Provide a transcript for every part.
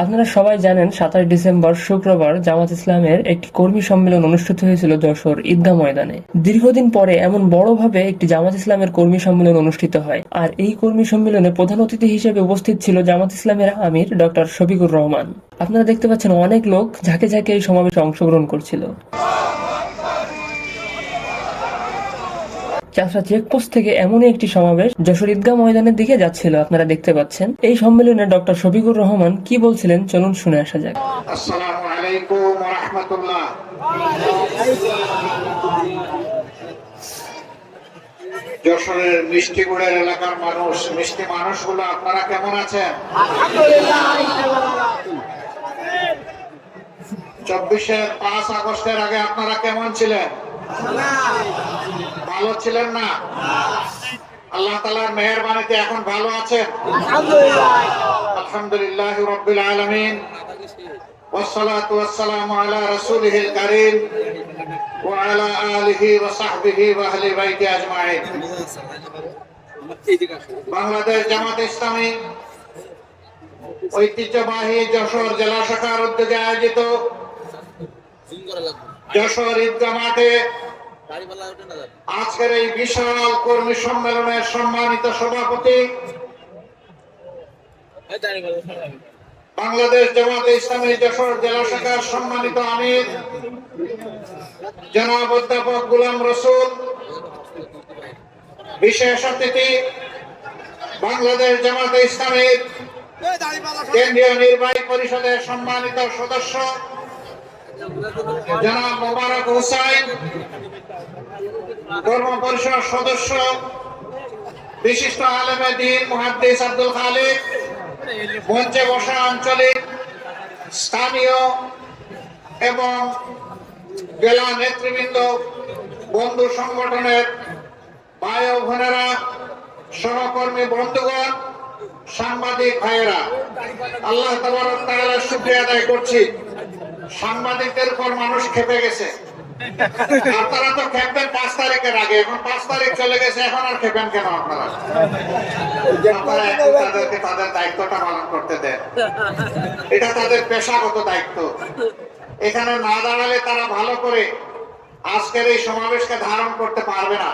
আপনারা সবাই জানেন ২৭ ডিসেম্বর শুক্রবার জামাত ইসলামের একটি কর্মী সম্মেলন অনুষ্ঠিত হয়েছিল যশোর ঈদগাহ ময়দানে। দীর্ঘদিন পরে এমন বড়ভাবে একটি জামাত ইসলামের কর্মী সম্মেলন অনুষ্ঠিত হয়। আর এই কর্মী সম্মেলনে প্রধান অতিথি হিসেবে উপস্থিত ছিল জামাত ইসলামের আমির ডক্টর শফিকুর রহমান। আপনারা দেখতে পাচ্ছেন অনেক লোক ঝাঁকে ঝাঁকে এই সমাবেশে অংশগ্রহণ করছিল। চাষা চেকপোস্ট থেকে এমনই একটি সমাবেশ যশোর ঈদগাহ ময়দানের দিকে যাচ্ছিল, আপনারা দেখতে পাচ্ছেন। এই সম্মেলনে ডক্টর শফিকুর রহমান কি বলছিলেন চলুন শুনে আসা যাক। আসসালামু আলাইকুম ওয়া রাহমাতুল্লাহ। যশোরের মিষ্টিগুড়ের এলাকার মানুষ, মিষ্টি মানুষগুলো আপনারা কেমন আছেন? আলহামদুলিল্লাহ। 5 আগস্টের আগে আপনারা কেমন ছিলেন? ভালো ছিলেন না? আল্লাহ তাআলার মেহেরবানিতে এখন ভালো আছেন? আলহামদুলিল্লাহ। আলহামদুলিল্লাহি রাব্বিল আলামিন। والصلاة والسلام على رسوله الكريم وعلى آله وصحبه وأهل بيته أجمعين। বাংলাদেশ জামাত ইসলামী ঐতিহ্যবাহী যশোর জেলা শাখার উদ্যোগে আয়োজিত যশোর ঈদগাহ মাঠে আজকের এই বিশাল কর্মী সম্মেলনের সম্মানিত সভাপতি বাংলাদেশ জামাত ইসলামী যশোর জেলা শাখার সম্মানিত আমির জনাব অধ্যাপক গোলাম রসুল, বিশেষ অতিথি বাংলাদেশ জামাত ইসলামীর কেন্দ্রীয় নির্বাহী পরিষদের সম্মানিত সদস্য জনাব মোবারক হুসাইন, কর্ম পরিষদ সদস্য বিশিষ্ট আলেমে দ্বীন মুহাদ্দিস আব্দুল খালিক, মঞ্চে বসা আঞ্চলিক, স্থানীয় এবং জেলা নেতৃবৃন্দ, বন্ধু সংগঠনের ভাই ও বোনেরা, সহকর্মী বন্ধুগণ, সাংবাদিক ভাইয়েরা, আল্লাহ তাবারক তাআলার শুকরিয়া আদায় করছি। সাংবাদিকদের উপর মানুষ খেপে গেছে। আপনারা তো খেপবেন 5 তারিখের আগে, এখন 5 তারিখ চলে গেছে, এখন আর খেপেন কেন? আপনারা তাদেরকে তাদের দায়িত্বটা পালন করতে দেন, এটা তাদের পেশাগত দায়িত্ব। এখানে না দাঁড়ালে তারা ভালো করে আজকের এই সমাবেশকে ধারণ করতে পারবে না।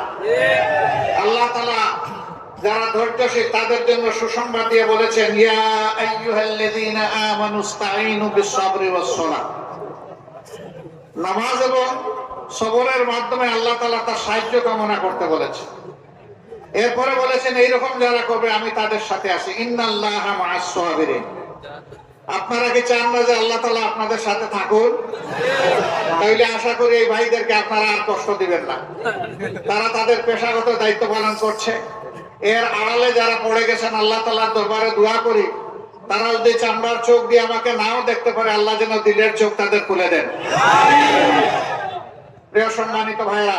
আল্লাহ তাআলা যারা ধৈর্যশীল তাদের জন্য সুসংবাদ দিয়ে বলেছেন, ইয়া আইয়ুহাল্লাযীনা আমানুস্তাঈনু বিস-সাবরি ওয়াস-সালাহ। নামাজ এবং সবরের মাধ্যমে আল্লাহ তাআলা তার সাহায্য কামনা করতে বলেছে। এরপরে বলেছেন এইরকম যারা করবে আমি তাদের সাথে আছি, ইন্নাল্লাহা মা'আস-সাবিরিন। আপনারা কি চান না যে আল্লাহ তাআলা আপনাদের সাথে থাকুন? তাইলে আশা করি এই ভাইদেরকে আপনারা আর কষ্ট দিবেন না। তারা তাদের পেশাগত দায়িত্ব পালন করছে। এর আড়ালে যারা পড়ে গেছেন, আল্লাহ তাআলার দরবারে দোয়া করি তারা যদি চামড়ার চোখ দিয়ে আমাকে নাও দেখতে পারে, আল্লাহ যেন দিলের চোখ তাদের খুলে দেন। প্রিয় সম্মানিত ভাইরা,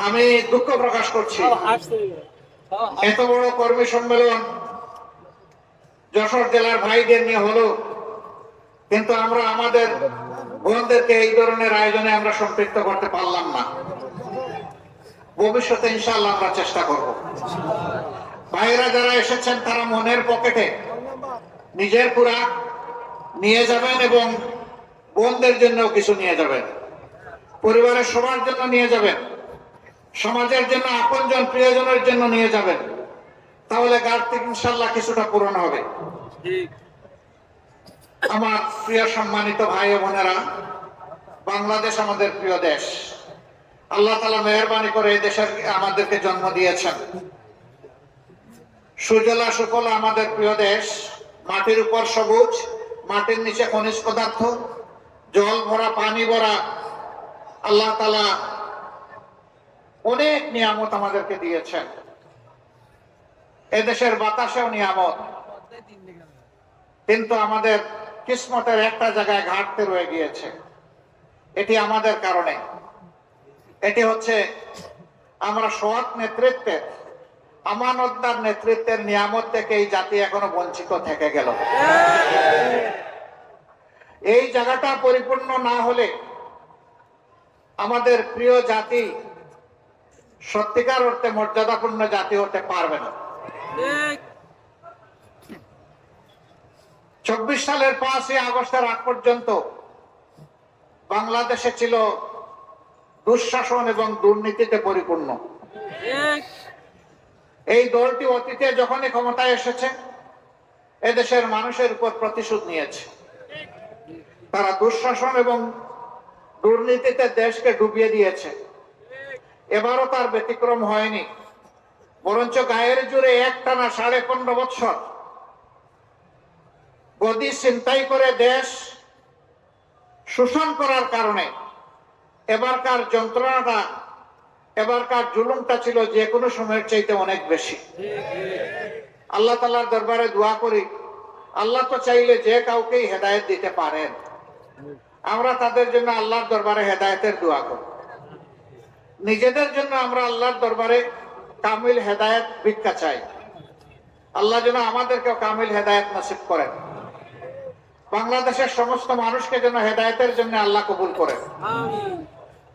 আমি দুঃখ প্রকাশ করছি এত বড় কর্মী সম্মেলন যশোর জেলার ভাইদের নিয়ে হলো, কিন্তু আমরা আমাদের বোনদেরকে এই ধরনের আয়োজনে আমরা সম্পৃক্ত করতে পারলাম না। ভবিষ্যতে ইনশাআল্লাহ আমরা চেষ্টা করব। ভাইরা যারা এসেছেন তারা মনের পকেটে নিজের পুরা নিয়ে যাবেন এবং বোনদের জন্য কিছু নিয়ে যাবেন, পরিবারের সবার জন্য নিয়ে যাবেন, সমাজের জন্য, আপনজন প্রিয়জনের জন্য নিয়ে যাবেন। তাহলে ঘাটতি ইনশাআল্লাহ কিছুটা পূরণ হবে। আমার প্রিয় সম্মানিত ভাই ও বোনেরা, বাংলাদেশ আমাদের প্রিয় দেশ। আল্লাহ তাআলা মেহেরবানি করে এই দেশের আমাদেরকে জন্ম দিয়েছেন। সুজলা সুফলা আমাদের প্রিয় দেশ। মাটির উপর সবুজ, মাটির নিচে খনিজ পদার্থ, জল ভরা, পানি ভরা। আল্লাহ তাআলা অনেক নিয়ামত আমাদেরকে দিয়েছেন। এদেশের বাতাসেও নিয়ামত, কিন্তু আমাদের কিসমতের একটা জায়গায় ঘাটতি রয়ে গিয়েছে। এটি আমাদের কারণে। এটি হচ্ছে আমরা সৎ নেতৃত্বের, আমানতদার নেতৃত্বের নিয়ামত থেকে এই জাতি এখনো বঞ্চিত থেকে গেল। এই জায়গাটা পরিপূর্ণ না হলে আমাদের প্রিয় জাতি সত্যিকার অর্থে মর্যাদাপূর্ণ জাতি হতে পারবে না। 24 সালের 5ই আগস্টের আগ পর্যন্ত বাংলাদেশে ছিল দুঃশাসন এবং দুর্নীতিতে পরিপূর্ণ। এই দলটি অতীতে যখনই ক্ষমতায় এসেছে এদেশের মানুষের উপর প্রতিশোধ নিয়েছে। তারা দুঃশাসন এবং দুর্নীতিতে দেশকে ডুবিয়ে দিয়েছে। এবারও তার ব্যতিক্রম হয়নি, বরঞ্চ গায়ের জুড়ে একটানা 15.5 বছর গদি ছিনতাই করে দেশ শোষণ করার কারণে এবারকার যন্ত্রণাটা, এবারকার জুলুমটা ছিল যে কোনো সময়ের চাইতে অনেক বেশি। আল্লাহ তাআলার দরবারে দোয়া করি, আল্লাহ তো চাইলে যে কাউকেই হেদায়েত দিতে পারেন। আমরা তাদের জন্য আল্লাহর দরবারে হেদায়েতের দোয়া করি। নিজেদের জন্য আমরা আল্লাহর দরবারে কামিল হেদায়েত ভিক্ষা চাই। আল্লাহ যেন আমাদেরকে কামিল হেদায়েত নসিব করেন। বাংলাদেশের সমস্ত মানুষকে যেন হেদায়েতের জন্য আল্লাহ কবুল করেন।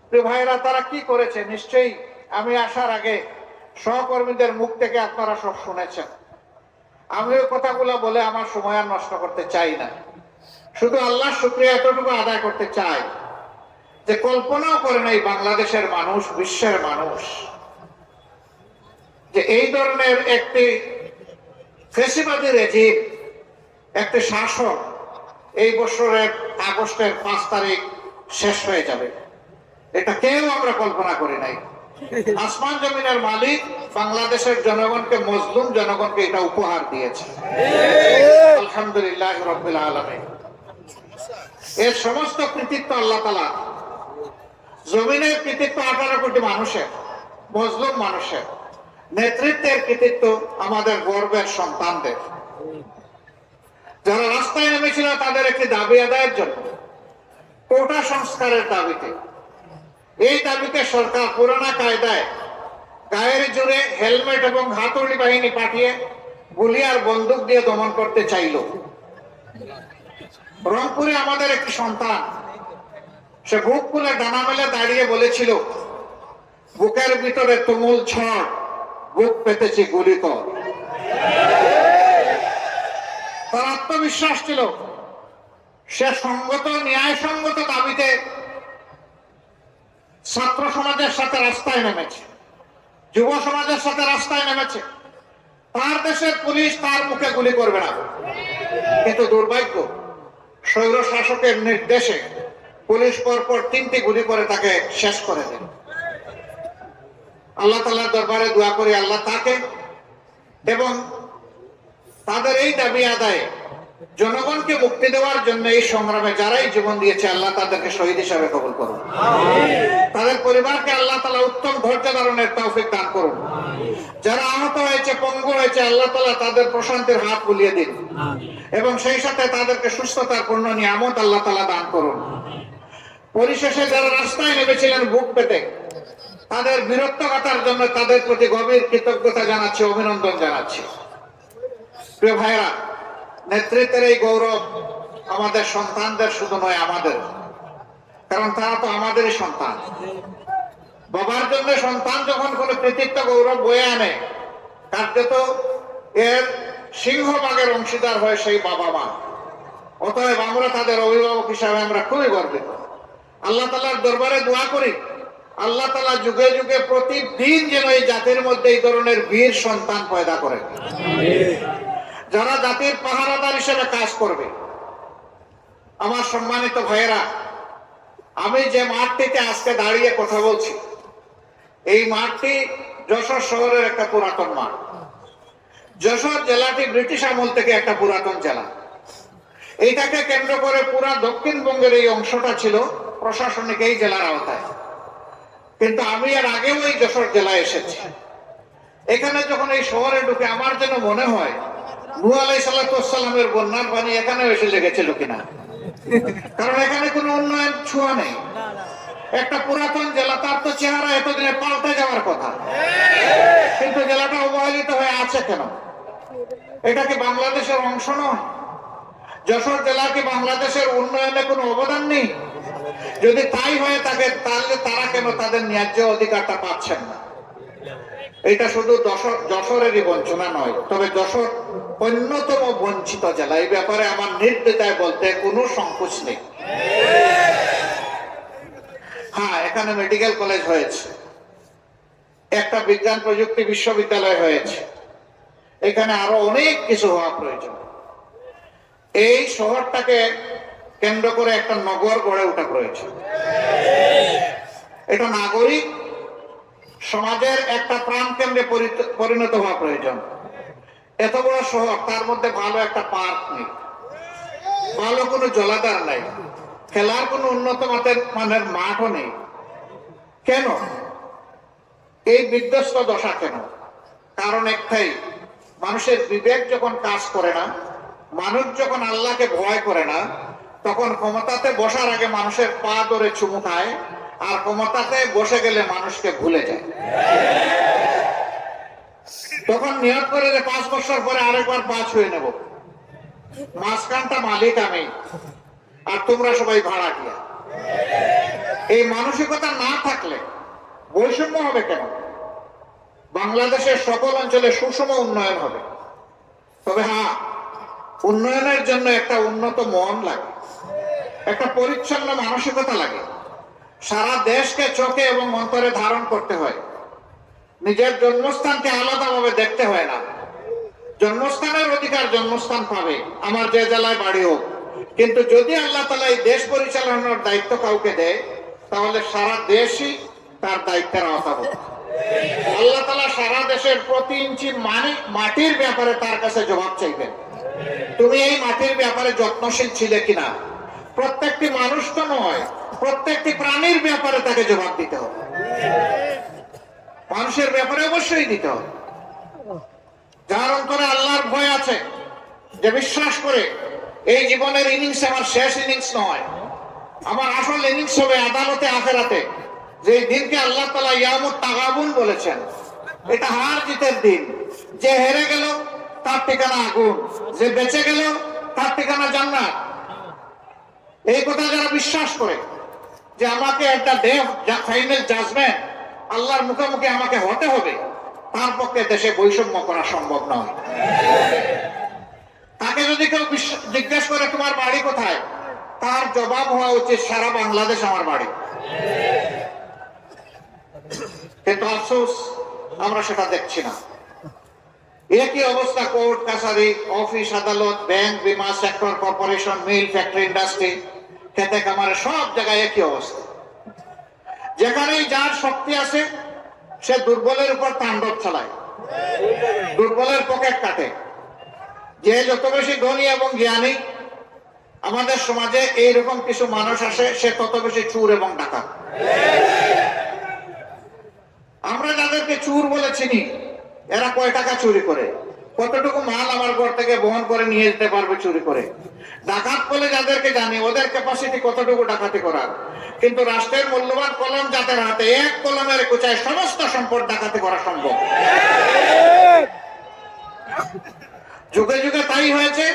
প্রিয় ভাইরা, তারা কি করেছে নিশ্চয়ই আমি আসার আগে সহকর্মীদের মুখ থেকে আপনারা সব শুনেছেন। আমি ওই কথাগুলো বলে আমার সময় আর নষ্ট করতে চাই না। শুধু আল্লাহর শুকরিয়া এতটুকু আদায় করতে চাই যে কল্পনাও করে নাই বাংলাদেশের মানুষ, বিশ্বের মানুষ, যে এই ধরনের একটি ফ্যাসিবাদী রেজিম, একটি শাসক এই বছরের আগস্টের 5 তারিখ শেষ হয়ে যাবে। এটা কেউ আমরা কল্পনা করি নাই। আসমান জমিনের মালিক বাংলাদেশের জনগণকে, মজলুম জনগণকে এটা উপহার দিয়েছে। আলহামদুলিল্লাহ রাব্বিল আলামিন। এর সমস্ত কৃতিত্ব আল্লাহ তাআলা। জমিনের কৃতিত্ব 18 কোটি মানুষের, মজলুম মানুষের। নেতৃত্বের কৃতিত্ব আমাদের গর্বের সন্তানদের। যারা রাস্তায় নেমেছিল তাদের একটি দাবি আদায়ের জন্য, কোটা সংস্কারের দাবিতে। এই দাবিতে সরকার পুরানা কায়দায় গায়ের জোরে হেলমেট এবং হাতুড়ি বাহিনী পাঠিয়ে গুলি আর বন্দুক দিয়ে দমন করতে চাইল। রংপুরে আমাদের একটি সন্তান, সে বুক খুলে ডানা মেলে দাঁড়িয়ে বলেছিল, বুকের ভিতরে তুমুল ঝড়, বুক পেতেছি গুলি কর। তার আত্মবিশ্বাস ছিল। সে সঙ্গত, ন্যায়সঙ্গত দাবিতে ছাত্র সমাজের সাথে রাস্তায় নেমেছে, যুব সমাজের সাথে রাস্তায় নেমেছে। তার দেশের পুলিশ তার মুখে গুলি করবে না, কিন্তু দুর্ভাগ্য, স্বৈর শাসকের নির্দেশে পুলিশ পরপর 3টি গুলি করে তাকে শেষ করে দিল। আল্লাহ তাআলার দরবারে দোয়া করি, আল্লাহ তাকে এবং তাদের এই দাবি আদায়ে জনগণকে মুক্তি দেওয়ার জন্য এই সংগ্রামে যারাই জীবন দিয়েছে আল্লাহ তাদেরকে শহীদ হিসাবে কবুল করুন। তাদের পরিবারকে আল্লাহ তাআলা উত্তম ধৈর্য ধারণের তৌফিক দান করুন। যারা আহত হয়েছে, পঙ্গু হয়েছে, আল্লাহ তাআলা তাদের প্রশান্তির হাত বুলিয়ে দিন এবং সেই সাথে তাদেরকে সুস্থতার পূর্ণ নিয়ামত আল্লাহ তাআলা দান করুন। পরিশেষে যারা রাস্তায় নেমেছিলেন বুক পেতে, তাদের বীরত্বগাথার জন্য তাদের প্রতি গভীর কৃতজ্ঞতা জানাচ্ছি, অভিনন্দন জানাচ্ছি। প্রিয় ভাইরা, নেতৃত্বের এই গৌরব আমাদের সন্তানদের শুধু নয়, আমাদের, কারণ তারা তো আমাদেরই সন্তান। বাবার জন্য সন্তান যখন কোন কৃতিত্ব গৌরব বয়ে আনে, কার্যত এর সিংহভাগের অংশীদার হয় সেই বাবা মা। অতএব আমরা তাদের অভিভাবক হিসাবে আমরা খুবই গর্বিত। আল্লাহ তাআলার দরবারে দোয়া করি, আল্লাহ তাআলা যুগে যুগে প্রতিদিন যেন এই জাতির মধ্যে এই ধরনের বীর সন্তান পয়দা করেন, যারা জাতির পাহারাদার হিসেবে কাজ করবে। আমার সম্মানিত ভাইয়েরা, আমি যে মাঠটিতে আজকে দাঁড়িয়ে কথা বলছি, এই মাঠটি যশোর শহরের একটা পুরাতন মাঠ। যশোর জেলাটি ব্রিটিশ আমল থেকে একটা পুরাতন জেলা। এইটাকে কেন্দ্র করে পুরা দক্ষিণবঙ্গের এই অংশটা ছিল প্রশাসনিক এই জেলার আওতায়। কিন্তু আমি এর আগেও এই যশোর জেলায় এসেছি। এখানে যখন এই শহরে ঢুকে আমার যেন মনে হয় নূহ আলাইহিস সালামের বন্যার পানি এখানেও এসে লেগেছিল কিনা, কারণ এখানে কোনো উন্নয়ন ছোঁয়া নেই। একটা পুরাতন জেলা, তার তো চেহারা এতদিনে পাল্টে যাওয়ার কথা, কিন্তু জেলাটা অবহেলিত হয়ে আছে কেন? এটা কি বাংলাদেশের অংশ নয়? যশোর জেলা কি বাংলাদেশের উন্নয়নে কোনো অবদান নেই? যদি তাই হয়ে থাকে তাহলে তারা কেন তাদের ন্যায্য অধিকারটা পাচ্ছেন না? এটা শুধু যশোরেরই বঞ্চনা নয়, তবে যশোর অন্যতম বঞ্চিত জেলা। এই ব্যাপারে আমার নির্দ্বিধায় বলতে কোনো সংকোচ নেই। হ্যাঁ, এখানে মেডিকেল কলেজ হয়েছে, একটা বিজ্ঞান প্রযুক্তি বিশ্ববিদ্যালয় হয়েছে, এখানে আরো অনেক কিছু হওয়া প্রয়োজন। এই শহরটাকে কেন্দ্র করে একটা নগর গড়ে ওঠা প্রয়োজন। এটা নাগরিক সমাজের একটা প্রাণ কেন্দ্রে পরিণত হওয়া প্রয়োজন। এত বড় শহর, তার মধ্যে ভালো একটা পার্ক নেই, ভালো কোনো জলাধার নাই, খেলার কোনো উন্নত মানের মাঠও নেই। কেন এই বিধ্বস্ত দশা? কেন? কারণ একটাই, মানুষের বিবেক যখন কাজ করে না, মানুষ যখন আল্লাহকে ভয় করে না, তখন ক্ষমতাতে বসার আগে মানুষের পা ধরে চুমু খায়, আর ক্ষমতাতে বসে গেলে মানুষকে ভুলে যায়। তখন নিয়ত করে যে 5 বছর পরে আরেকবার পা ছুঁয়ে নেব, মাঝখানটা মালিক আমি আর তোমরা সবাই ভাড়াটিয়া। এই মানসিকতা না থাকলে বৈষম্য হবে কেন? বাংলাদেশের সকল অঞ্চলে সুষম উন্নয়ন হবে। তবে হ্যাঁ, উন্নয়নের জন্য একটা উন্নত মন লাগে, একটা পরিচ্ছন্ন মানসিকতা লাগে। সারা দেশকে চোখে এবং অন্তরে ধারণ করতে হয়। নিজের জন্মস্থানকে আলাদাভাবে দেখতে হয় না। জন্মস্থানের অধিকার জন্মস্থান পাবে, আমার যে জেলায় বাড়ি হোক। কিন্তু যদি আল্লাহ তাআলা এই দেশ পরিচালনার দায়িত্ব কাউকে দেয়, তাহলে সারা দেশই তার দায়িত্বের আওতাভুক্ত। আল্লাহ তাআলা সারা দেশের প্রতি ইঞ্চি মাটির ব্যাপারে তার কাছে জবাব চাইবেন। তুমি এই মাটির ব্যাপারে যত্নশীল ছিলে কিনা? প্রত্যেকটি মানুষ তো নয়, প্রত্যেকটি প্রাণীর ব্যাপারে তাকে জবাব দিতে হবে। মানুষের ব্যাপারে অবশ্যই দিতে হবে। যার অন্তরে আল্লাহর ভয় আছে, যে বিশ্বাস করে এই জীবনের ইনিংস আমার শেষ ইনিংস নয়, আমার আসল ইনিংস হবে আদালতে আখেরাতে, যে দিনকে আল্লাহ তাআলা ইয়ামুত তাগাবুন বলেছেন। এটা হার জিতের দিন। যে হেরে গেল তার ঠিকানা আগুন, যে বেঁচে গেল তার ঠিকানা জান্নাত। এই কথা যারা বিশ্বাস করে যে আমাকে একটা ফাইনাল জাজমেন্ট, আল্লাহর মুখোমুখি আমাকে হতে হবে, তার পক্ষে দেশে বৈষম্য করা সম্ভব নয়। তাকে যদি কেউ জিজ্ঞেস করে তোমার বাড়ি কোথায়, তার জবাব হওয়া উচিত সারা বাংলাদেশ আমার বাড়ি। কিন্তু আফসোস, আমরা সেটা দেখছি না। একই অবস্থা কোর্ট কাছারি, অফিস আদালত, ব্যাংক, বিমা সেক্টর, কর্পোরেশন, মিল, ফ্যাক্টরি, ইন্ডাস্ট্রি, খেতে খামারে, সব জায়গায় একই অবস্থা। যেখানেই যার শক্তি আছে সে দুর্বলের উপর তাণ্ডব চালায়, দুর্বলের পকেট কাটে। যে যত বেশি ধনী এবং জ্ঞানী আমাদের সমাজে এইরকম কিছু মানুষ আসে, সে তত বেশি চুর এবং ডাকাত। আমরা যাদেরকে চুর বলে চিনি, এরা কয় টাকা চুরি করে, কতটুকু মাল আমার ঘর থেকে বহন করে নিয়ে যেতে পারবে চুরি করে। ডাকাত বলে যাদেরকে জানি, ওদের ক্যাপাসিটি কতটুকু ডাকাতি করার। কিন্তু রাষ্ট্রের মূল্যবান কলম যাদের হাতে, এক কলমের কুচায় সমস্ত সম্পদ ডাকাতি করা সম্ভব। যুগে যুগে তাই হয়েছে,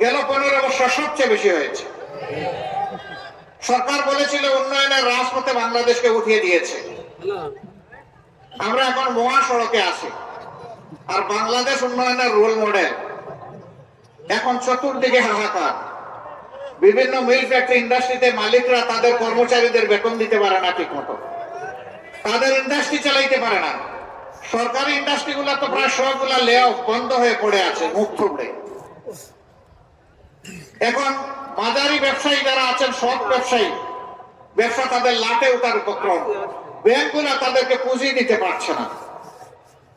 গেল 15 বছর সবচেয়ে বেশি হয়েছে। সরকার বলেছিল উন্নয়নের রাজপথে বাংলাদেশকে উঠিয়ে দিয়েছে। আমরা এখন মহাসড়কে আছি, আর বাংলাদেশ উন্নয়নের রোল মডেল। এখন চতুর্দিকে হাহাকার। বিভিন্ন মিল, ফ্যাক্টরি, ইন্ডাস্ট্রিতে মালিকরা তাদের কর্মচারীদের বেতন দিতে পারে না ঠিক মতো, তাদের ইন্ডাস্ট্রি চালাইতে পারে না। সরকারি ইন্ডাস্ট্রিগুলো তো প্রায় সবগুলা লে অফ বন্ধ হয়ে পড়ে আছে, মুখ থুবড়ে। এখন বাজারি ব্যবসায়ী যারা আছেন, সব ব্যবসায়ী, ব্যবসা তাদের লাটে ওঠার উপক্রম। ব্যাংকগুলো তাদেরকে পুঁজি দিতে পারছে না।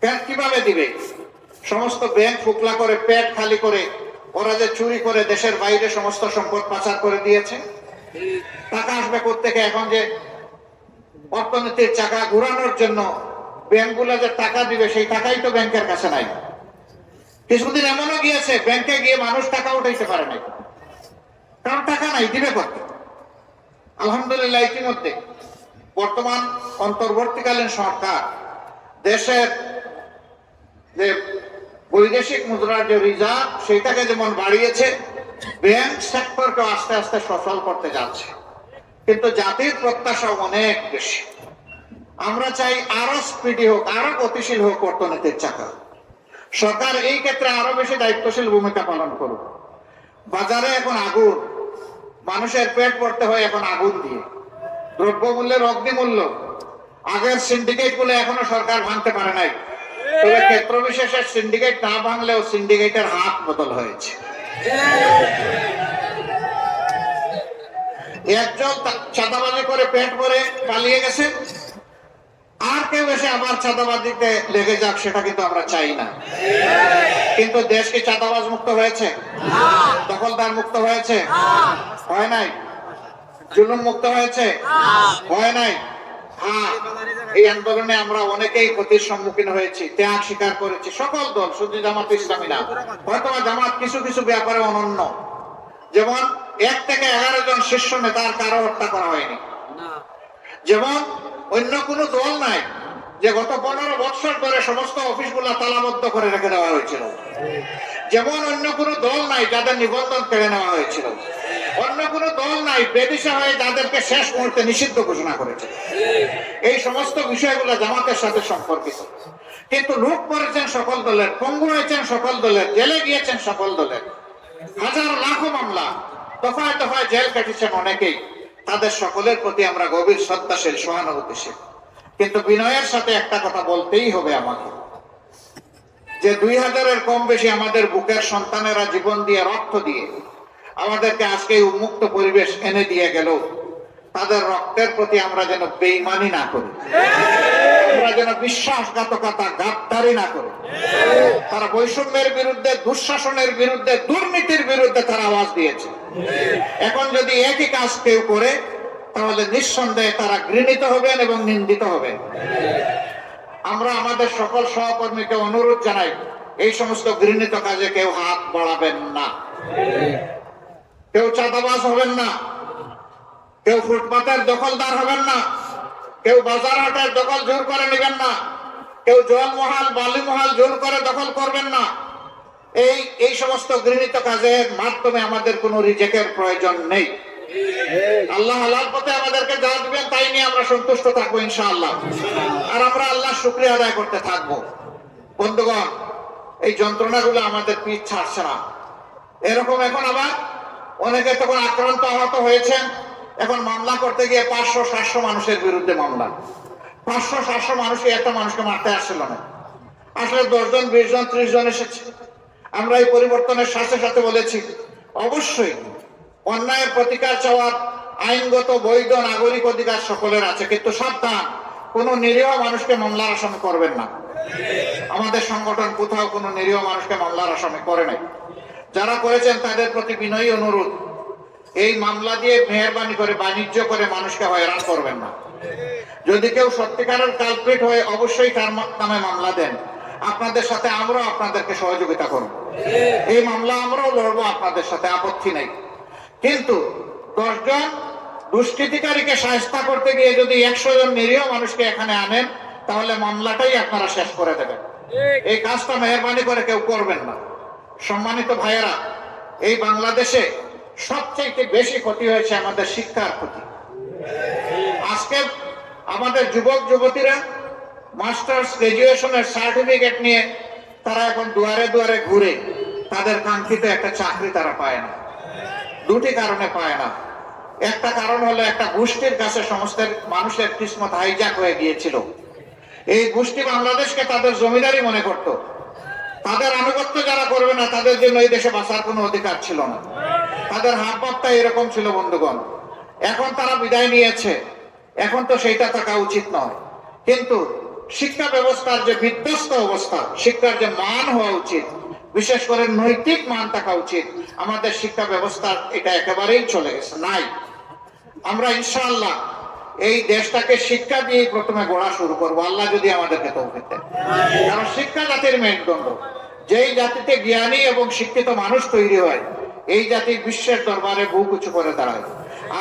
ব্যাংক কিভাবে দিবে? সমস্ত ব্যাংক ফুকলা করে, পেট খালি করে, ওরা যে চুরি করে দেশের বাইরে সমস্ত সম্পদ পাচার করে দিয়েছে। টাকা আসবে কোত্থেকে? এখন যে অর্থনীতির চাকা ঘুরানোর জন্য ব্যাংকগুলো যে টাকা দিবে, সেই টাকাই তো ব্যাংকের কাছে নাই। কিছুদিন এমনও গিয়েছে, ব্যাংকে গিয়ে মানুষ টাকা উঠাইতে পারে নাই, কারণ টাকা নাই, দিবে কত? আলহামদুলিল্লাহ, ইতিমধ্যে বর্তমান অন্তর্বর্তীকালীন সরকার দেশের যে বৈদেশিক মুদ্রার যে রিজার্ভ, সেইটাকে যেমন বাড়িয়েছে, ব্যাংক সেক্টরকে আস্তে আস্তে সচল করতে যাচ্ছে। কিন্তু জাতির প্রত্যাশা অনেক বেশি। আমরা চাই আরো স্পিডি হোক, আরো গতিশীল হোক অর্থনীতির চাকা। সরকার এই ক্ষেত্রে আরো বেশি দায়িত্বশীল ভূমিকা পালন করুক। বাজারে এখন আগুন, মানুষের পেট পড়তে হয় এখন আগুন দিয়ে। দ্রব্যমূল্যের অগ্নিমূল্য, আগের সিন্ডিকেট গুলো এখনো সরকার ভাঙতে পারে নাই, তবে ক্ষেত্র বিশেষে সিন্ডিকেট না ভাঙলেও সিন্ডিকেটের হাত বদল হয়েছে। একজন চাঁদাবাজি করে পেট ভরে পালিয়ে গেছে, আর কেউ এসে আবার চাঁদাবাজিতে লেগে যাক, সেটা কিন্তু আমরা চাই না। কিন্তু দেশ কি চাঁদাবাজ মুক্ত হয়েছে? দখলদার মুক্ত হয়েছে? হয় নাই। জুলুম মুক্ত হয়েছে? হয় নাই। হ্যাঁ, এই আন্দোলনে আমরা অনেকেই ক্ষতির সম্মুখীন হয়েছি, ত্যাগ স্বীকার করেছি, সকল দল, শুধু জামাত ইসলামী না। হয়তো জামাত কিছু কিছু ব্যাপারে অনন্য, যেমন 1 থেকে 11 জন শীর্ষ নেতার কারো হত্যা করা হয়নি। যেমন অন্য কোনো দল নাই যে গত 15 বছর ধরে সমস্ত অফিসগুলো তালাবদ্ধ করে রেখে দেওয়া হয়েছিল। যেমন অন্য কোনো দল নাই যাদের নিবন্ধন কেড়ে নেওয়া হয়েছিল। অন্য কোনো দল নাই বেদিশা হয়ে যাদেরকে শেষ মুহূর্তে নিষিদ্ধ ঘোষণা করেছে। এই সমস্ত বিষয়গুলো জামাতের সাথে সম্পর্কিত। কিন্তু লুট করেছেন সকল দলের, পঙ্গু হয়েছেন সকল দলের, জেলে গিয়েছেন সকল দলের, হাজার লাখো মামলা, দফায় দফায় জেল কেটেছেন অনেকেই। তাদের সকলের প্রতি আমরা গভীর শ্রদ্ধাশীল, সহানুভূতিশীল। কিন্তু বিনয়ের সাথে একটা কথা বলতেই হবে আমাকে, যে 2000-এর কম বেশি আমাদের বুকের সন্তানেরা জীবন দিয়ে, রক্ত দিয়ে আমাদেরকে আজকে উন্মুক্ত পরিবেশ এনে দিয়ে গেল। তাদের রক্তের প্রতি আমরা যেন বেঈমানি না করি, আমরা যেন বিশ্বাসঘাতকতা, গাদ্দারি না করি। তারা বৈষম্যের বিরুদ্ধে, দুঃশাসনের বিরুদ্ধে, দুর্নীতির বিরুদ্ধে তারা আওয়াজ দিয়েছে। এখন যদি একই কাজ কেউ করে, তাহলে নিঃসন্দেহে তারা ঘৃণিত হবেন এবং নিন্দিত হবেন। আমরা আমাদের সকল সহকর্মীকে অনুরোধ জানাই, এই সমস্ত ঘৃণিত কাজে কেউ হাত বাড়াবেন না, কেউ চাঁদাবাজ হবেন না, কেউ ফুটপাতের দখলদার হবেন না, কেউ বাজার হাটের দখল জোর করে নেবেন না, কেউ জলমহাল, বালিমহাল জোর করে দখল করবেন না। এই সমস্ত ঘৃণিত কাজের মাধ্যমে আমাদের কোনো রিজেকের প্রয়োজন নেই। আল্লাহ হালাল পথে আমাদেরকে যা দিবেন তাই নিয়ে আমরা সন্তুষ্ট থাকবো ইনশাআল্লাহ। আর আমরা আল্লাহর শুকরিয়া আদায় করতে থাকবো। বন্ধুগণ, এই যন্ত্রণাগুলো আমাদের পিঠ ছাড়ছে না। এরকম এখন আবার অনেকে তখন আক্রান্ত, আহত হয়েছেন, এখন মামলা করতে গিয়ে 500-700 মানুষের বিরুদ্ধে মামলা। 500-700 মানুষকে একটা মানুষকে মারতে আসছিল না, আসলে 10 জন, 20 জন, 30 জন এসেছে। আমরা এই পরিবর্তনের সাথে সাথে বলেছি, অবশ্যই অন্যায়ের প্রতিকার চাওয়ার আইনগত বৈধ নাগরিক অধিকার সকলের আছে, কিন্তু সাবধান, কোনো নিরীহ মানুষকে মামলার আসামি করবেন না। আমাদের সংগঠন কোথাও কোনো নিরীহ মানুষকে মামলার আসামি করে নাই। যারা করেছেন তাদের প্রতি বিনয়ী অনুরোধ, এই মামলা দিয়ে মেহরবানি করে বাণিজ্য করে মানুষকে হয়রান করবেন না। যদি কেউ সত্যিকারের কালপ্রিট হয়ে অবশ্যই তার নামে মামলা দেন। আপনাদের সাথে আমরাও আপনাদেরকে সহযোগিতা করব, এই মামলা আমরাও লড়বো আপনাদের সাথে, আপত্তি নেই। কিন্তু 10 জন দুষ্কৃতিকারীকে শায়েস্তা করতে গিয়ে যদি 100 জন নিরীহ মানুষকে এখানে আনেন, তাহলে মামলাটাই আপনারা শেষ করে দেবেন। এই কাজটা মেহরবানি করে কেউ করবেন না। সম্মানিত ভাইয়েরা, এই বাংলাদেশে সবচেয়ে বেশি ক্ষতি হয়েছে আমাদের শিক্ষার ক্ষতি। আজকে আমাদের যুবক যুবতীরা মাস্টার্স, গ্রাজুয়েশনের সার্টিফিকেট নিয়ে তারা এখন দুয়ারে দুয়ারে ঘুরে তাদের কাঙ্ক্ষিত একটা চাকরি তারা পায় না। দুটি কারণে পায় না। একটা কারণ হলো, একটা গোষ্ঠীর কাছে সমস্ত মানুষের কিসমত হাইজ্যাক হয়ে গিয়েছিল। এই গোষ্ঠী বাংলাদেশকে তাদের জমিদারি মনে করত। তাদের আনুগত্য যারা করবে না, তাদের জন্য এই দেশে বাঁচার কোনো অধিকার ছিল না। তাদের হাবভাবটা এরকম ছিল বন্ধুগণ। এখন তারা বিদায় নিয়েছে, এখন তো সেইটা থাকা উচিত নয়। কিন্তু শিক্ষা ব্যবস্থার যে বিধ্বস্ত অবস্থা, শিক্ষার যে মান হওয়া উচিত, বিশেষ করে নৈতিক মান থাকা উচিত, আমাদের শিক্ষা ব্যবস্থার এটা একেবারেই চলে গেছে, নাই। আমরা ইনশাআল্লাহ এই দেশটাকে শিক্ষা দিয়ে প্রথমে গড়া শুরু করবো, আল্লাহ যদি আমাদেরকে তৌফিক দেন। কারণ শিক্ষা জাতির মেরুদণ্ড। যেই জাতিতে জ্ঞানী এবং শিক্ষিত মানুষ তৈরি হয়, এই জাতি বিশ্বের দরবারে বুক উঁচু করে দাঁড়ায়।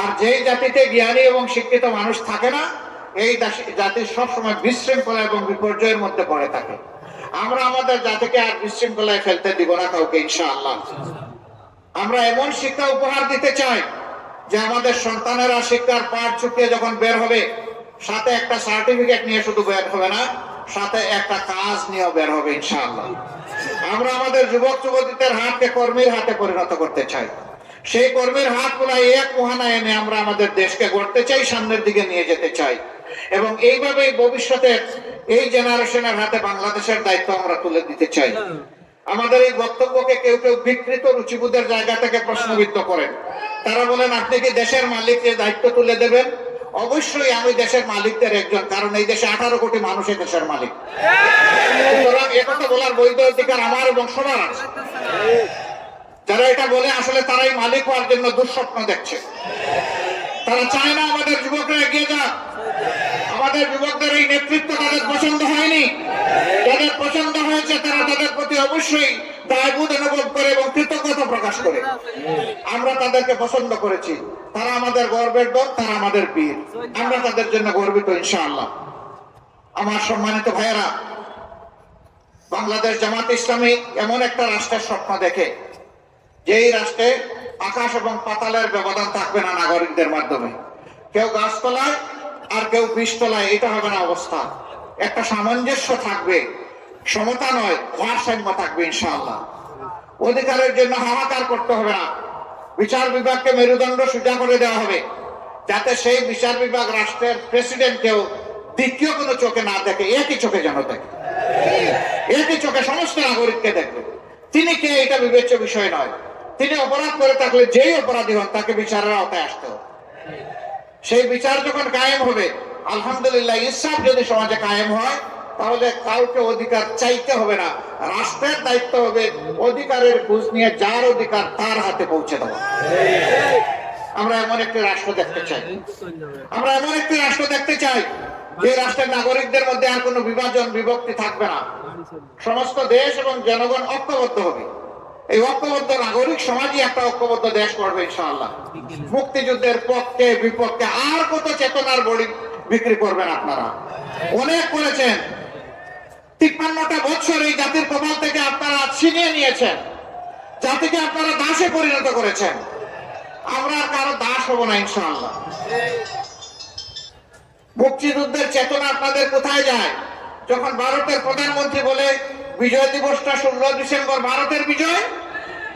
আর যেই জাতিতে জ্ঞানী এবং শিক্ষিত মানুষ থাকে না, এই জাতি সবসময় বিশৃঙ্খলা এবং বিপর্যয়ের মধ্যে পড়ে থাকে। আমরা আমাদের জাতিকে আর বিশৃঙ্খলায় ফেলতে দিব না কাউকে ইনশাআল্লাহ। আমরা এমন শিক্ষা উপহার দিতে চাই যে আমাদের সন্তানেরা শিক্ষার পাঠ চুকিয়ে যখন বের হবে, সাথে একটা সার্টিফিকেট নিয়ে শুধু বের হবে না, সাথে একটা কাজ নিয়ে বের হবে ইনশাআল্লাহ। আমরা আমাদের যুবক যুবতীদের হাতকে কর্মীর হাতে পরিণত করতে চাই। সেই কর্মীর হাতগুলো এক মোহানা এনে আমরা আমাদের দেশকে গড়তে চাই, সামনের দিকে নিয়ে যেতে চাই, এবং এইভাবেই ভবিষ্যতে এই জেনারেশনের হাতে বাংলাদেশের দায়িত্ব আমরা তুলে দিতে চাই। আমাদের এই বক্তব্যকে কেউ কেউ বিকৃত রুচিবোধের জায়গা থেকে প্রশ্নবিদ্ধ করেন। তারা বলেন, আপনি কি দেশের মালিককে দায়িত্ব তুলে দেবেন? অবশ্যই আমি দেশের মালিকদের একজন, কারণ এই দেশে 18 কোটি মানুষ এই দেশের মালিক। সুতরাং একথা বলার বৈধ অধিকার আমার এবং সবার আছে। যারা এটা বলে আসলে তারাই মালিক হওয়ার জন্য দুঃস্বপ্ন দেখছে। তারা চায় না আমাদের যুবকরা এগিয়ে যাক। আমাদের যুবকদের এই নেতৃত্ব তাদের পছন্দ হয়নি। যাদের পছন্দ হয়েছে তারা তাদের প্রতি অবশ্যই দায়বোধ অনুভব করে এবং কৃতজ্ঞতা প্রকাশ করে। আমরা তাদেরকে পছন্দ করেছি, তারা আমাদের গর্বের দল, তারা আমাদের বীর, আমরা তাদের জন্য গর্বিত ইনশাআল্লাহ। আমার সম্মানিত ভাইয়েরা, বাংলাদেশ জামাত ইসলামী এমন একটা রাষ্ট্রের স্বপ্ন দেখে যেই রাষ্ট্রে আকাশ এবং পাতালের ব্যবধান থাকবে না নাগরিকদের মাধ্যমে। কেউ গাছতলায় আর কেউ বীজতলায়, এটা হবে না অবস্থা। একটা সামঞ্জস্য থাকবে, সমতা নয় ভারসাম্য থাকবে ইনশাআল্লাহ। অধিকারের জন্য হাহাকার করতে হবে না। বিচার বিভাগকে মেরুদণ্ড সোজা করে দেওয়া হবে, যাতে সেই বিচার বিভাগ রাষ্ট্রের প্রেসিডেন্টকেও দ্বিতীয় কোনো চোখে না দেখে, একই চোখে যেন দেখে, একই চোখে সমস্ত নাগরিককে দেখবে। তিনি কে এটা বিবেচ্য বিষয় নয়। তিনি অপরাধ করে থাকলে যেই অপরাধী হন তাকে বিচারের আওতায় আসতে হবে। সেই বিচার যখন কায়েম হবে, আলহামদুলিল্লাহ, ইনসাফ যদি সমাজে কায়েম হয়, তাহলে কাউকে অধিকার চাইতে হবে না। রাষ্ট্রের দায়িত্ব হবে অধিকারের খোঁজ নিয়ে যার অধিকার তার হাতে পৌঁছে দেওয়া। আমরা এমন একটি রাষ্ট্র দেখতে চাই। আমরা এমন একটি রাষ্ট্র দেখতে চাই যে রাষ্ট্রের নাগরিকদের মধ্যে আর কোনো বিভাজন বিভক্তি থাকবে না। সমস্ত দেশ এবং জনগণ ঐক্যবদ্ধ হবে। এই ঐক্যবদ্ধ নাগরিক সমাজই একটা ঐক্যবদ্ধ দেশ করবে ইনশাআল্লাহ। মুক্তিযুদ্ধের পক্ষে বিপক্ষে আর কত চেতনার বড়ি বিক্রি করবেন আপনারা, অনেক করেছেন। 53টা বছর এই জাতির কপাল থেকে আপনারা ছিনিয়ে নিয়েছেন, জাতিকে আপনারা দাসে পরিণত করেছেন। আমরা আর কারো দাস হব না ইনশাআল্লাহ। মুক্তিযুদ্ধের চেতনা আপনাদের কোথায় যায়? যখন ভারতের প্রধানমন্ত্রী বলে বিজয় দিবসটা 16 ডিসেম্বর ভারতের বিজয়,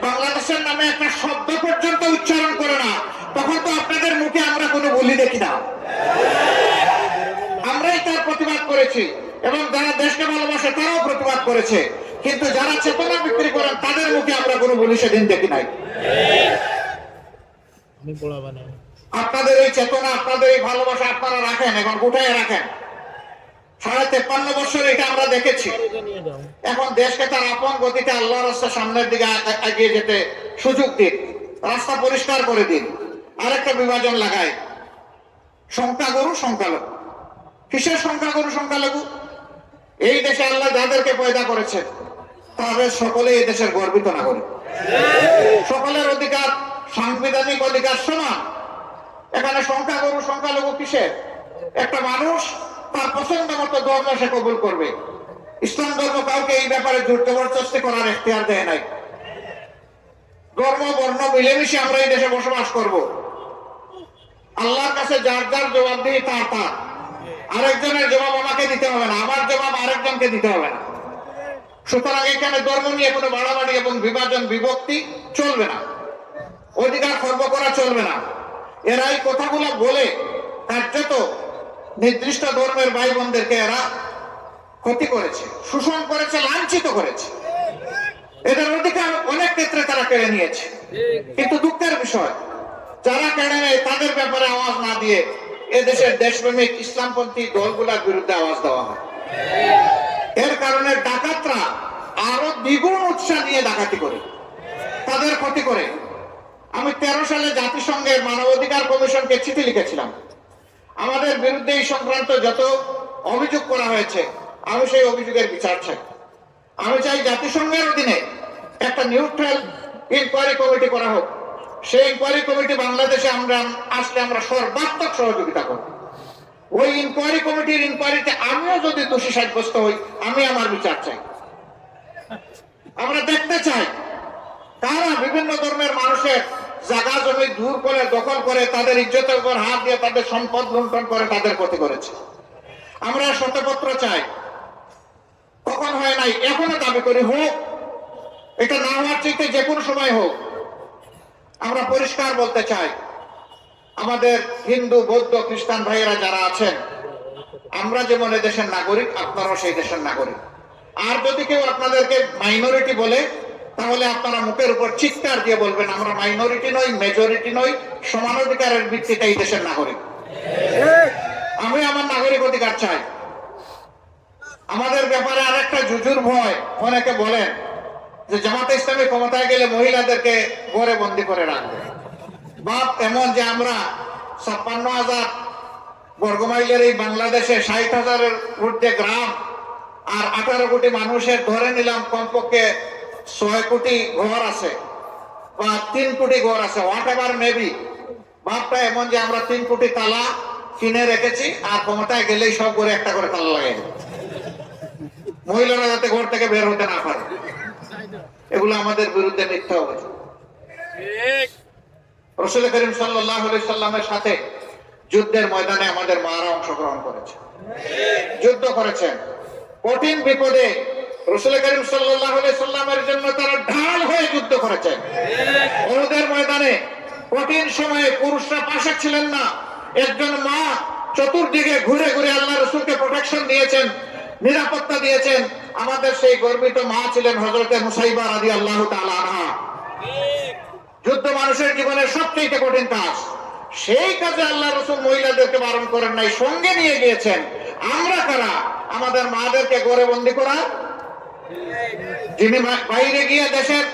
বাংলাদেশের নামে একটা শব্দ পর্যন্ত উচ্চারণ করে না, তখন তো আপনাদের মুখে আমরা কোনো বলি দেখি না। আমরাই তার প্রতিবাদ করেছি এবং যারা দেশকে ভালোবাসে তারাও প্রতিবাদ করেছে, কিন্তু যারা চেতনা বিক্রি করেন তাদের মুখে আমরা কোনো বলি সেদিন দেখি নাই। আপনাদের এই চেতনা, আপনাদের এই ভালোবাসা আপনারা রাখেন, এখন গোটায় রাখেন। 53.5 বছর এটা আমরা দেখেছি। এখন দেশকে তার আপন গতিতে আল্লাহর রাস্তার সামনের দিকে এগিয়ে যেতে সুযোগ দিন, রাস্তা পরিষ্কার করে দিন। আরেকটা বিভাজন লাগায়, সংখ্যাগুরু সংখ্যালঘু। কিসের সংখ্যাগুরু সংখ্যালঘু? এই দেশে আল্লাহ যাদেরকে পয়দা করেছে তাদের সকলে এই দেশের গর্বিত নাগরিক। সকলের অধিকার, সাংবিধানিক অধিকার সমান। এখানে সংখ্যাগুরু সংখ্যালঘু কিসের? একটা মানুষ তার পছন্দ মতো ধর্ম সে কবুল করবে। ইসলাম ধর্ম কাউকে এই ব্যাপারে জবরদস্তি করার এখতিয়ার দেয় নাই। ধর্ম বর্ণ মিলেমিশে আমরা এই দেশে বসবাস করব। আল্লাহর কাছে যার যার জবাব দিয়ে তার তার, আরেকজনের জবাব আমাকে দিতে হবে না, আমার জবাব আরেকজনকে দিতে হবে না। সুতরাং এখানে ধর্ম নিয়ে কোনো বাড়াবাড়ি এবং বিভাজন বিভক্তি চলবে না, অধিকার খর্ব করা চলবে না। এরা এই কথাগুলো বলে কার্যত নির্দিষ্ট ধর্মের ভাই বোনদেরকে এরা ক্ষতি করেছে, শোষণ করেছে, লাঞ্ছিত করেছে। এদের অধিকার অনেক ক্ষেত্রে তারা কেড়ে নিয়েছে। কিন্তু দুঃখের বিষয়, যারা কেড়ে নেয় তাদের ব্যাপারে আওয়াজ না দিয়ে এদেশের দেশপ্রেমিক ইসলামপন্থী দলগুলোর বিরুদ্ধে আওয়াজ দেওয়া হয়। এর কারণে ডাকাতরা আরো দ্বিগুণ উৎসাহ নিয়ে ডাকাতি করে, তাদের ক্ষতি করে। আমি 13 সালে জাতিসংঘের মানবাধিকার কমিশনকে চিঠি লিখেছিলাম। আমাদের বিরুদ্ধে এই সংক্রান্ত যত অভিযোগ করা হয়েছে, আমি সেই অভিযোগের বিচার চাই। আমি চাই জাতিসংঘের অধীনে একটা নিউট্রাল ইনকোয়ারি কমিটি করা হোক। সেই ইনকোয়ারি কমিটি বাংলাদেশে আমরা আসলে আমরা সর্বাত্মক সহযোগিতা করব। ওই ইনকোয়ারি কমিটির ইনকোয়ারিতে আমিও যদি দোষী সাব্যস্ত হই, আমি আমার বিচার চাই। আমরা দেখতে চাই কারা বিভিন্ন ধর্মের মানুষের জায়গা জমি দূর করে দখল করে তাদের ইজ্জতের উপর হাত দিয়ে তাদের সম্পদ লুণ্ঠন করে তাদের ক্ষতি করেছে। আমরা শতপত্র চাই, কখন হয় নাই, এখনো দাবি করি হোক, এটা না হওয়ার চাইতে যে কোনো সময় হোক। আমরা পরিষ্কার বলতে চাই, আমাদের হিন্দু বৌদ্ধ খ্রিস্টান ভাইয়েরা যারা আছেন, আমরা যেমন দেশের নাগরিক, আপনারাও সেই দেশের নাগরিক। আর যদি কেউ আপনাদেরকে মাইনরিটি বলে, তাহলে আপনারা মুখের উপর চিৎকার দিয়ে বলবেন আমরা মাইনরিটি নই, মেজরিটি নই, সমান অধিকারের ভিত্তিতে এই দেশের নাগরিক। আমি আমার নাগরিক অধিকার চাই। আমাদের ব্যাপারে আরেকটা জুজুর ভয়, অনেকে বলেন যে জামাতে ইসলামী ক্ষমতায় গেলে মহিলাদেরকে ঘরে বন্দি করে রাখবে। বাপ এমন যে আমরা 56,000 বর্গমাইলের এই বাংলাদেশে 60,000-এর ঊর্ধ্বে গ্রাম আর 18 কোটি মানুষের ধরে নিলাম কমপক্ষে 6 কোটি ঘর আছে বা 3 কোটি ঘর আছে, হোয়াট এভার মেবি। বাপটা এমন যে আমরা 3 কোটি তালা কিনে রেখেছি আর ক্ষমতায় গেলেই সব ঘরে একটা করে তালা লাগাই দেব, মহিলারা যাতে ঘর থেকে বের হতে না পারে। এগুলো আমাদের বিরুদ্ধে মিথ্যা হবে। রাসূল করিম সাল্লাল্লাহু আলাইহি সাল্লামের সাথে যুদ্ধের ময়দানে আমাদের মারা অংশগ্রহণ করেছে, যুদ্ধ করেছেন। কঠিন বিপদে রাসূল করিম সাল্লাল্লাহু আলাইহি সাল্লামের জন্য তারা ঢাল হয়ে যুদ্ধ করেছেন। উহুদের ময়দানে কঠিন সময়ে পুরুষরা পাশে ছিলেন না, একজন মা চতুর্দিকে ঘুরে ঘুরে আল্লাহ রাসূলকে প্রোটেকশন দিয়েছেন, নিরাপত্তা দিয়েছেন। আমাদের সেই গর্বিত মা ছিলেন হযরতে মুসাইবা রাদিয়াল্লাহু তাআলা আনহা। যুদ্ধ মানুষের জীবনের সবচেয়ে কঠিন কাজ, সেই কাজে আল্লাহ রাসূল মহিলাদেরকে বারণ করেন নাই, সঙ্গে নিয়ে গিয়েছেন। আমরা কারা আমাদের মাদেরকে ঘরে বন্দী করা? যিনি বাইরে গিয়ে দেশের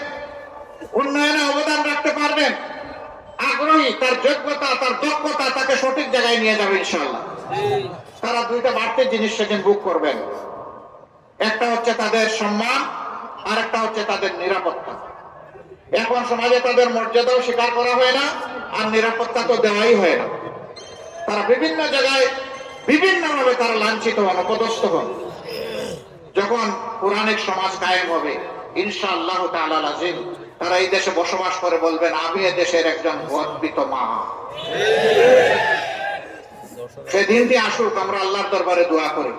উন্নয়নে অবদান রাখতে পারবেন, আগ্রহী, তার যোগ্যতা তার দক্ষতা তাকে সঠিক জায়গায় নিয়ে যাবে ইনশাআল্লাহ। তারা দুইটা বাড়তি জিনিস সেদিন বুক করবেন, একটা হচ্ছে তাদের সম্মান আর একটা হচ্ছে তাদের নিরাপত্তা। এখন সমাজে তাদের মর্যাদাও স্বীকার করা হয় না আর নিরাপত্তা তো দেওয়াই হয় না। তারা বিভিন্ন জায়গায় বিভিন্নভাবে তারা লাঞ্ছিত হন, অপদস্থ হন। যখন পুরাণিক সমাজ কায়েম হবে ইনশাআল্লাহ তাআলা লাজিম, তারা এই দেশে বসবাস করে বলবেন আমি এ দেশের একজন গর্বিত মা। সেই দিনটি আসুক, আমরা আল্লাহর দরবারে দোয়া করি।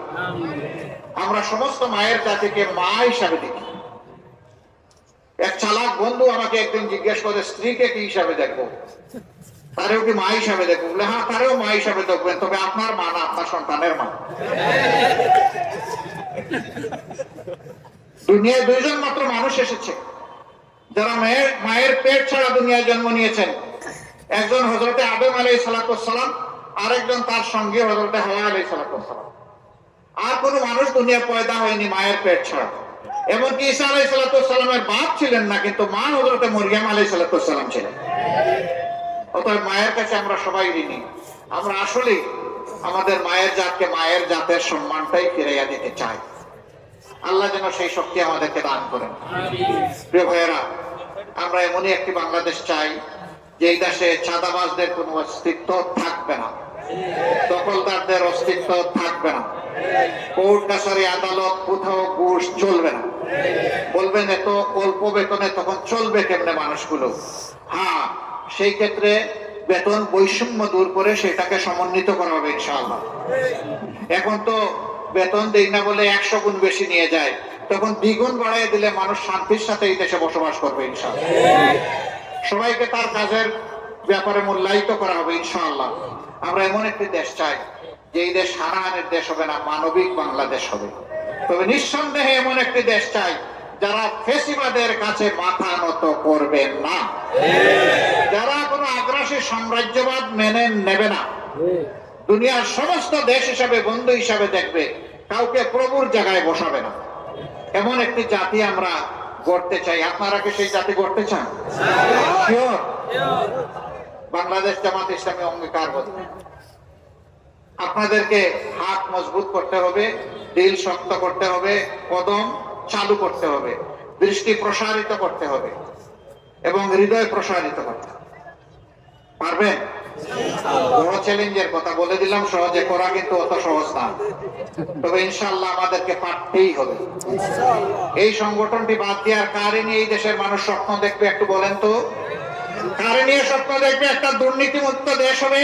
আমরা সমস্ত মায়ের জাতিকে মা হিসাবে দেখি। এক চালাক বন্ধু আমাকে একদিন জিজ্ঞেস করে স্ত্রীকে কি হিসাবে দেখবো, তারেও কি মা হিসাবে দেখবো? বলে হ্যাঁ, তারেও মা হিসাবে দেখবেন, তবে আপনার মা না, আপনার সন্তানের মা। দুনিয়ায় দুইজন মাত্র মানুষ এসেছে যারা মায়ের পেট ছাড়া দুনিয়ায় জন্ম নিয়েছেন, একজন হযরতে আদম আলাইহিস সালাম, আরেকজন তার সঙ্গে হযরতে হাওয়া আলাইহিস সালাম। আর কোন মানুষ দুনিয়া পয়দা হয়নি মায়ের পেট ছাড়া। এমনকি ঈসা আলাইহিস সালামের বাপ ছিলেন না, কিন্তু মা হযরতে মরিয়ম আলাইহিস সালাম ছিলেন। অতএব মায়ের কাছে আমরা সবাই ঋণী। আমরা আসলে আমাদের মায়ের জাতকে, মায়ের জাতের সম্মানটাই ফিরাইয়া দিতে চাই। আল্লাহ যেন সেই শক্তি আমাদেরকে দান করেন। প্রিয় ভাইয়েরা, আমরা এমনই একটি বাংলাদেশ চাই যে দেশে চাঁদাবাজদের কোনো অস্তিত্ব থাকবে না, দখলদারদের অস্তিত্ব থাকবে না, কোর্ট কাছারি আদালত কোথাও ঘুষ চলবে না। বলবেন এত অল্প বেতনে তখন চলবে কেমনে মানুষগুলো? হ্যাঁ, সেই ক্ষেত্রে বেতন বৈষম্য দূর করে সেটাকে সমন্বিত করা হবে ইনশাআল্লাহ। এখন তো বেতন দেই না বলে 100 গুণ বেশি নিয়ে যায়, তখন দ্বিগুণ বাড়াই দিলে মানুষ শান্তির সাথে এই দেশে বসবাস করবে ইনশাআল্লাহ। সবাইকে তার কাজের ব্যাপারে মূল্যায়িত করা হবে ইনশাআল্লাহ। আমরা এমন একটি দেশ চাই যে এই দেশ হানাহানের দেশ হবে না, মানবিক বাংলাদেশ হবে। তবে নিঃসন্দেহে এমন একটি দেশ চাই যারা ফেসিবাদের কাছে মাথা নত করবেন না, যারা কোনো আগ্রাসী সাম্রাজ্যবাদ মেনে নেবে না, দুনিয়ার সমস্ত দেশ হিসাবে বন্ধু হিসাবে দেখবে, কাউকে প্রভুর জায়গায় বসাবে না। এমন একটি জাতি আমরা গড়তে চাই। আপনারা কি সেই জাতি গড়তে চান? শিওর? বাংলাদেশ জামাত ইসলামী অঙ্গীকারবদ্ধ। আপনাদেরকে হাত মজবুত করতে হবে, দিল শক্ত করতে হবে, কদম চালু করতে হবে, দৃষ্টি প্রসারিত করতে হবে এবং হৃদয় প্রসারিত করতে হবে। পারবেন? বড় চ্যালেঞ্জের কথা বলে দিলাম, সহজে করা কিন্তু অত সহজ না। তবে ইনশাআল্লাহ আমাদেরকে পারতেই হবে। এই সংগঠনটি বাদ দিয়ে আর কারে নিয়ে এই দেশের মানুষ স্বপ্ন দেখবে একটু বলেন তো? কারে নিয়ে স্বপ্ন দেখবে একটা দুর্নীতিমুক্ত দেশ হবে?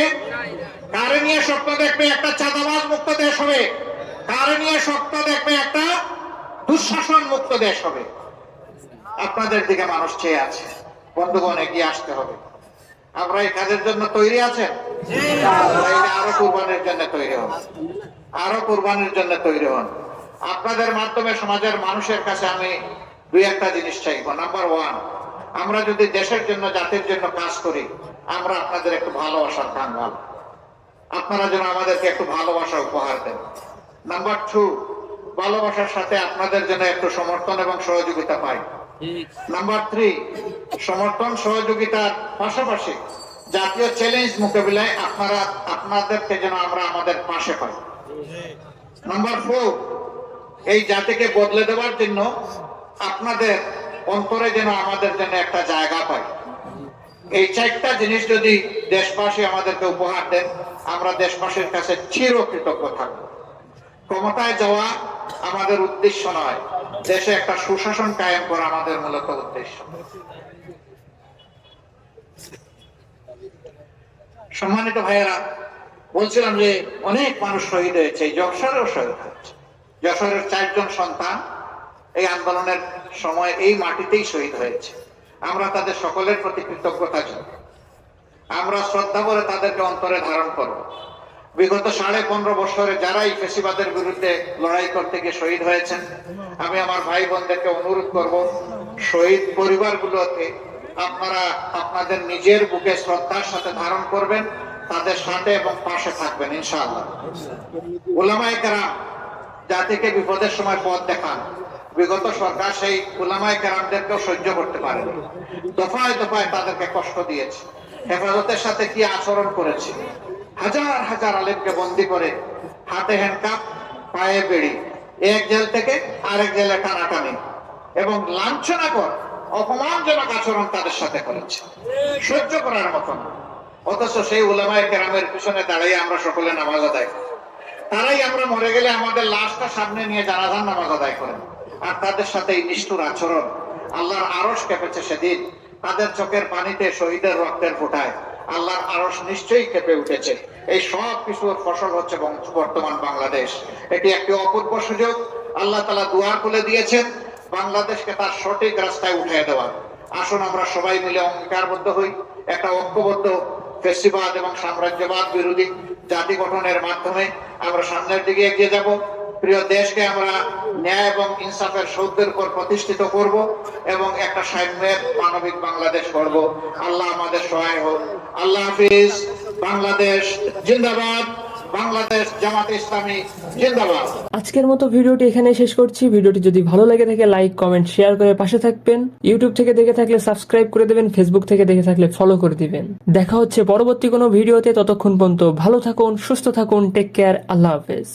কারে নিয়ে স্বপ্ন দেখবে একটা চাঁদাবাজ মুক্ত দেশ হবে? কারে নিয়ে স্বপ্ন দেখবে একটা দুঃশাসন মুক্ত দেশ হবে? আপনাদের দিকে মানুষ চেয়ে আছে। বন্ধুগণ, এগিয়ে আসতে হবে। আমরা এই কাজের জন্য তৈরি আছেন? আরো কুরবানির জন্য তৈরি হন, আরো কুরবানির জন্য তৈরি হন। আপনাদের মাধ্যমে সমাজের মানুষের কাছে আমি দুই একটা জিনিস চাইবো। নাম্বার ওয়ান, আমরা যদি দেশের জন্য জাতির জন্য কাজ করি, আমরা আপনাদের একটু ভালোবাসার কাঙ্গাল, আপনারা যেন আমাদেরকে একটু ভালোবাসা উপহার দেন। নাম্বার টু, ভালোবাসার সাথে আপনাদের জন্য একটু সমর্থন এবং সহযোগিতা পাই। নাম্বার থ্রি, সমর্থন সহযোগিতার পাশাপাশি জাতীয় চ্যালেঞ্জ মোকাবিলায় আপনাদেরকে যেন আমরা আমাদের পাশে পাই। নাম্বার ফোর, এই জাতিকে বদলে দেওয়ার জন্য আপনাদের অন্তরে যেন আমাদের জন্য একটা জায়গা পাই। এই চারটা জিনিস যদি দেশবাসী আমাদেরকে উপহার দেন, আমরা দেশবাসীর কাছে চিরকৃতজ্ঞ থাকব। ক্ষমতায় যাওয়া আমাদের উদ্দেশ্য নয়, দেশে একটা সুশাসন কায়েম করা আমাদের মূলত উদ্দেশ্য। সম্মানিত ভাইয়েরা, বলছিলাম যে অনেক মানুষ শহীদ হয়েছে, যশোরেও শহীদ হয়েছে। যশোরের 4 জন সন্তান এই আন্দোলনের সময় এই মাটিতেই শহীদ হয়েছে। আমরা তাদের সকলের প্রতি কৃতজ্ঞতা জানাই। আমরা শ্রদ্ধা করে তাদেরকে অন্তরে ধারণ করব। বিগত 15.5 বছরে যারা এই ফ্যাসিবাদের বিরুদ্ধে লড়াই করতে গিয়ে শহীদ হয়েছেন, আমি আমার ভাই বোনদেরকে অনুরোধ করব, শহীদ পরিবারগুলোকে আপনারা আপনাদের নিজের বুকে শ্রদ্ধার সাথে ধারণ করবেন, তাদের সাথে এবং পাশে থাকবেন ইনশাআল্লাহ। উলামায়ে কেরাম জাতিকে বিপদের সময় পথ দেখান। বিগত সরকার সেই উলামায়ে কেরামদেরকেও সহ্য করতে পারেন, দফায় দফায় তাদেরকে কষ্ট দিয়েছে, হেফাজতের সাথে কি আচরণ করেছে, হাজার হাজার আলেমকে বন্দী করে হাতে হ্যান্ডকাপ, পায়ে বেড়ি, এক জেল থেকে আরেক জেলে টানাটানি এবং লাঞ্ছনাকর অপমানজনক আচরণ তাদের সাথে করেছে, সহ্য করার মতন। অথচ সেই উলামায়ে কেরামের পিছনে দাঁড়িয়ে আমরা সকলে নামাজ আদায় করি। তারাই আমরা মরে গেলে আমাদের লাশটা সামনে নিয়ে জানাজার নামাজ আদায় করেন। আর তাদের সাথে এই নিষ্ঠুর আচরণ, আল্লাহর আরশ কেঁপেছে সেদিন। তাদের চোখের পানিতে শহীদের রক্তের ফোঁটায় আল্লাহর আরশ নিশ্চয়ই কেঁপে উঠেছে। এই সব কিছুর ফসল হচ্ছে বর্তমান বাংলাদেশ। এটি একটি অপূর্ব সুযোগ। আল্লাহ তাআলা দুয়ার খুলে দিয়েছেন বাংলাদেশকে তার সঠিক রাস্তায় উঠিয়ে দেওয়ার। আসুন আমরা সবাই মিলে অঙ্গীকারবদ্ধ হই, একটা ঐক্যবদ্ধ ফ্যাসিবাদ এবং সাম্রাজ্যবাদ বিরোধী জাতি গঠনের মাধ্যমে আমরা সামনের দিকে এগিয়ে যাব। প্রিয় দেশকে আমরা ন্যায় এবং ইনসাফের সৌধের উপর প্রতিষ্ঠিত করব এবং একটা সাম্যের মানবিক বাংলাদেশ করব। আল্লাহ আমাদের সহায় হোক। আল্লাহ হাফিজ। বাংলাদেশ জিন্দাবাদ। বাংলাদেশ জামাতে ইসলামী জিন্দাবাদ। আজকের মতো ভিডিওটি এখানে শেষ করছি। ভিডিওটি যদি ভালো লেগে থাকে লাইক, কমেন্ট, শেয়ার করে পাশে থাকবেন। ইউটিউব থেকে দেখে থাকলে সাবস্ক্রাইব করে দেবেন, ফেসবুক থেকে দেখে থাকলে ফলো করে দিবেন। দেখা হচ্ছে পরবর্তী কোনো ভিডিওতে। ততক্ষণ পর্যন্ত ভালো থাকুন, সুস্থ থাকুন, টেক কেয়ার। আল্লাহ হাফেজ।